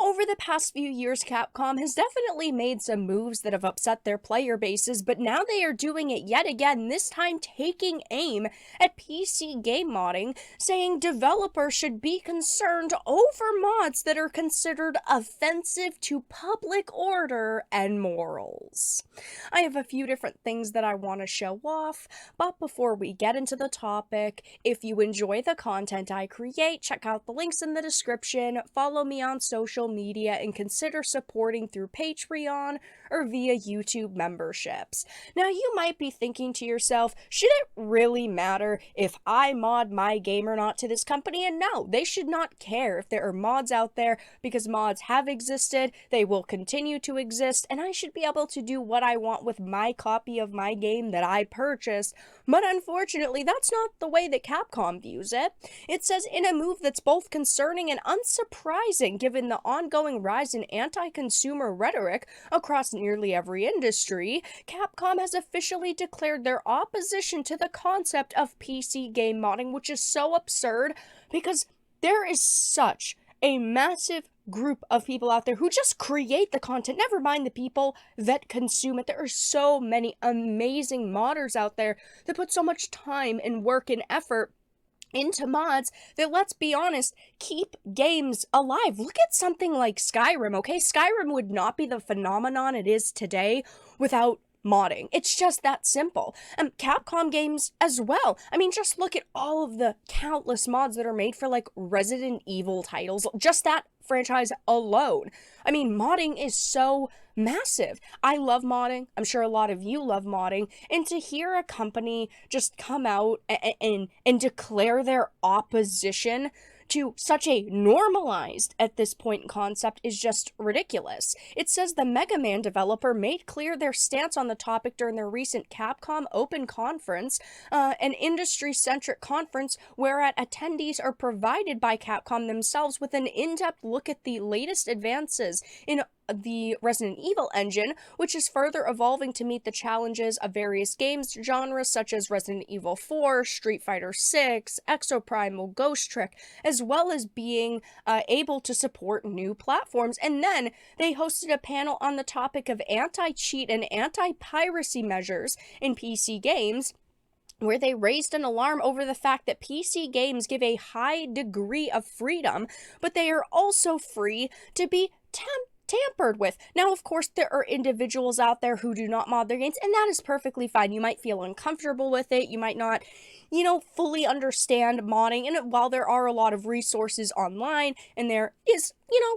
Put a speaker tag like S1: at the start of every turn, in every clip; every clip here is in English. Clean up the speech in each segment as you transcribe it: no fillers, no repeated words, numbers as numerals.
S1: over the past few years, Capcom has definitely made some moves that have upset their player bases, but now they are doing it yet again, this time taking aim at PC game modding, saying developers should be concerned over mods that are considered offensive to public order and morals. I have a few different things that I want to show off, but before we get into the topic, if you enjoy the content I create, check out the links in the description, follow me on social media, and consider supporting through Patreon or via YouTube memberships. Now, you might be thinking to yourself, should it really matter if I mod my game or not to this company? And no, they should not care if there are mods out there, because mods have existed, they will continue to exist, and I should be able to do what I want with my copy of my game that I purchased. But unfortunately, that's not the way that Capcom views it. It says, in a move that's both concerning and unsurprising given the ongoing rise in anti-consumer rhetoric across nearly every industry, Capcom has officially declared their opposition to the concept of PC game modding, which is so absurd because there is such a massive group of people out there who just create the content, never mind the people that consume it. There are so many amazing modders out there that put so much time and work and effort into mods that, let's be honest, keep games alive. Look at something like Skyrim, okay? Skyrim would not be the phenomenon it is today without modding. It's just that simple. Capcom games as well. I mean, just look at all of the countless mods that are made for, like, Resident Evil titles. Just that franchise alone. I mean, modding is so massive. I love modding. I'm sure a lot of you love modding. And to hear a company just come out and declare their opposition to such a normalized at this point concept is just ridiculous. It says the Mega Man developer made clear their stance on the topic during their recent Capcom Open Conference, an industry-centric conference whereat attendees are provided by Capcom themselves with an in-depth look at the latest advances in the Resident Evil engine, which is further evolving to meet the challenges of various games genres such as Resident Evil 4, Street Fighter 6, Exoprimal, Ghost Trick, as well as being able to support new platforms. And then they hosted a panel on the topic of anti-cheat and anti-piracy measures in PC games, where they raised an alarm over the fact that PC games give a high degree of freedom, but they are also free to be tampered with. Now, of course, there are individuals out there who do not mod their games, and that is perfectly fine. You might feel uncomfortable with it. You might not, fully understand modding. And while there are a lot of resources online, and there is,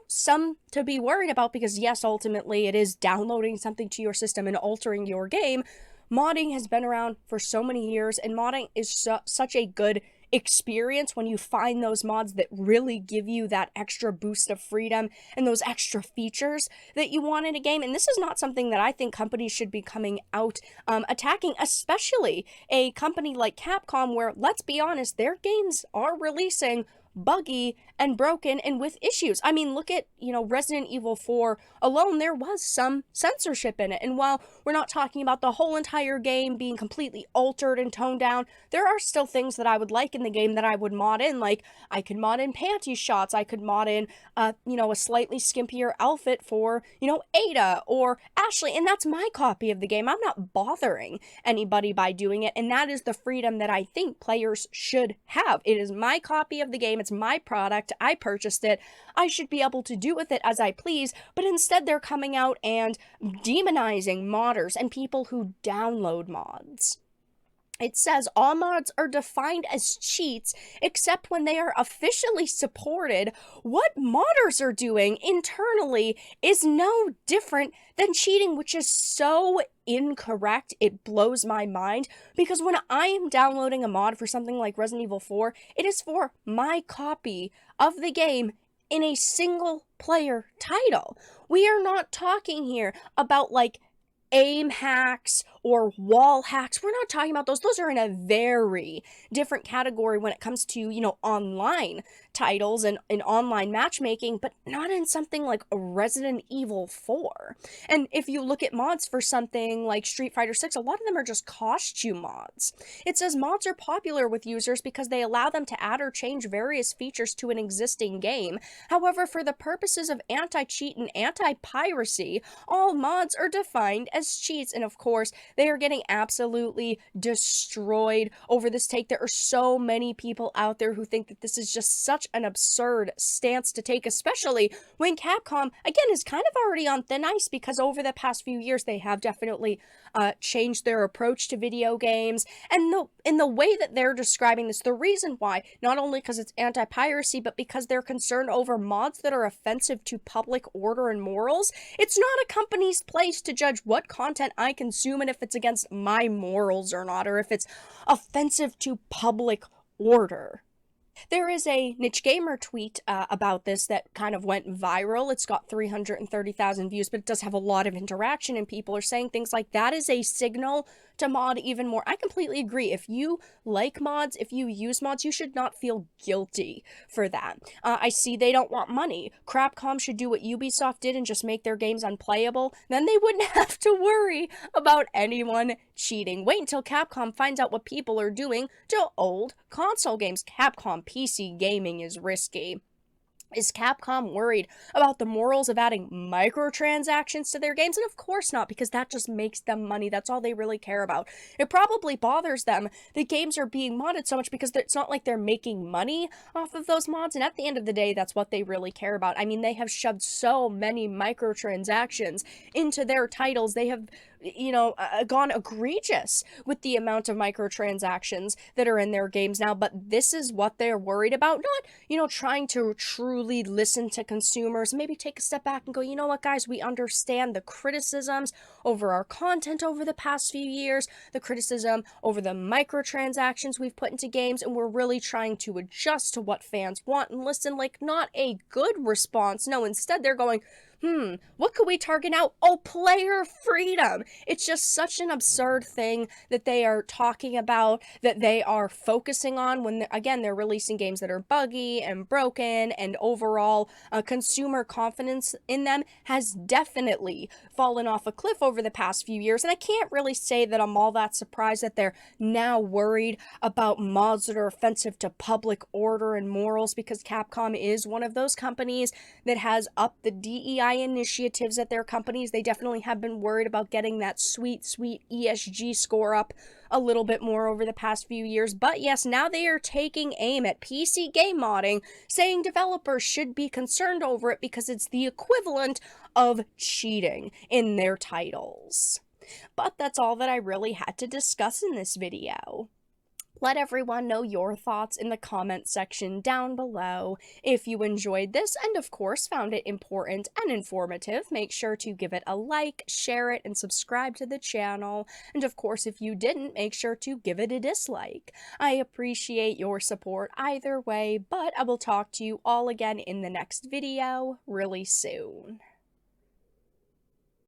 S1: some to be worried about, because yes, ultimately it is downloading something to your system and altering your game, modding has been around for so many years, and modding is such a good experience when you find those mods that really give you that extra boost of freedom and those extra features that you want in a game. And this is not something that I think companies should be coming out attacking, especially a company like Capcom, where, let's be honest, their games are releasing buggy and broken and with issues. I mean, look at, Resident Evil 4 alone, there was some censorship in it. And while we're not talking about the whole entire game being completely altered and toned down, there are still things that I would like in the game that I would mod in. Like, I could mod in panty shots, I could mod in, a slightly skimpier outfit for, Ada or Ashley, and that's my copy of the game. I'm not bothering anybody by doing it, and that is the freedom that I think players should have. It is my copy of the game, it's my product, I purchased it, I should be able to do with it as I please, but instead they're coming out and demonizing modders and people who download mods. It says all mods are defined as cheats except when they are officially supported. What modders are doing internally is no different than cheating, which is so incorrect. It blows my mind, because when I am downloading a mod for something like Resident Evil 4, it is for my copy of the game in a single player title. We are not talking here about, like, aim hacks or wall hacks. We're not talking about those. Those are in a very different category when it comes to, online titles and online matchmaking, but not in something like Resident Evil 4. And if you look at mods for something like Street Fighter 6, a lot of them are just costume mods. It says mods are popular with users because they allow them to add or change various features to an existing game. However, for the purposes of anti-cheat and anti-piracy, all mods are defined as cheats. And of course, they are getting absolutely destroyed over this take. There are so many people out there who think that this is just such an absurd stance to take, especially when Capcom, again, is kind of already on thin ice because over the past few years, they have definitely changed their approach to video games. And in the way that they're describing this, the reason why, not only because it's anti-piracy, but because they're concerned over mods that are offensive to public order and morals, it's not a company's place to judge what content I consume and if it's against my morals or not, or if it's offensive to public order. There is a Niche Gamer tweet about this that kind of went viral. It's got 330,000 views, but it does have a lot of interaction, and people are saying things like, that is a signal to mod even more. I completely agree. If you like mods, if you use mods, you should not feel guilty for that. I see they don't want money. Capcom should do what Ubisoft did and just make their games unplayable. Then they wouldn't have to worry about anyone cheating. Wait until Capcom finds out what people are doing to old console games. Capcom PC gaming is risky. Is Capcom worried about the morals of adding microtransactions to their games? And of course not, because that just makes them money. That's all they really care about. It probably bothers them that games are being modded so much because it's not like they're making money off of those mods. And at the end of the day, that's what they really care about. I mean, they have shoved so many microtransactions into their titles. They have gone egregious with the amount of microtransactions that are in their games now, but this is what they're worried about. Not, trying to truly listen to consumers, maybe take a step back and go, you know what, guys, we understand the criticisms over our content over the past few years, the criticism over the microtransactions we've put into games, and we're really trying to adjust to what fans want and listen. Like, not a good response. No, instead they're going, what could we target now? Oh, player freedom. It's just such an absurd thing that they are talking about, that they are focusing on when, again, they're releasing games that are buggy and broken, and overall consumer confidence in them has definitely fallen off a cliff over the past few years. And I can't really say that I'm all that surprised that they're now worried about mods that are offensive to public order and morals, because Capcom is one of those companies that has upped the DEI initiatives at their companies. They definitely have been worried about getting that sweet ESG score up a little bit more over the past few years. But yes, now they are taking aim at PC game modding, saying developers should be concerned over it because it's the equivalent of cheating in their titles. But that's all that I really had to discuss in this video. Let everyone know your thoughts in the comment section down below. If you enjoyed this and of course found it important and informative, make sure to give it a like, share it, and subscribe to the channel. And of course, if you didn't, make sure to give it a dislike. I appreciate your support either way, but I will talk to you all again in the next video really soon.